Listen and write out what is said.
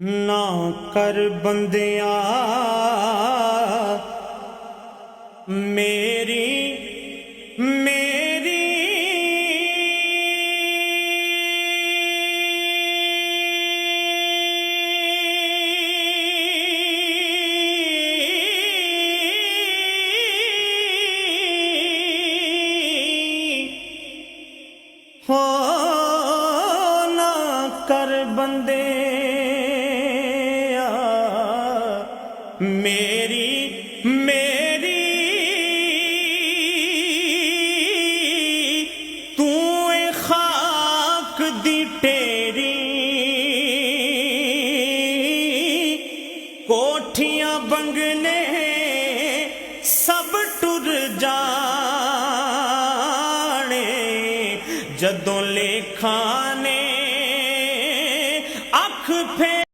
ना कर बंदिया मेरी मेरी हो ना कर बंदे मेरी मेरी तू खाक दी टेरी कोठियां बंगले सब टुर जा।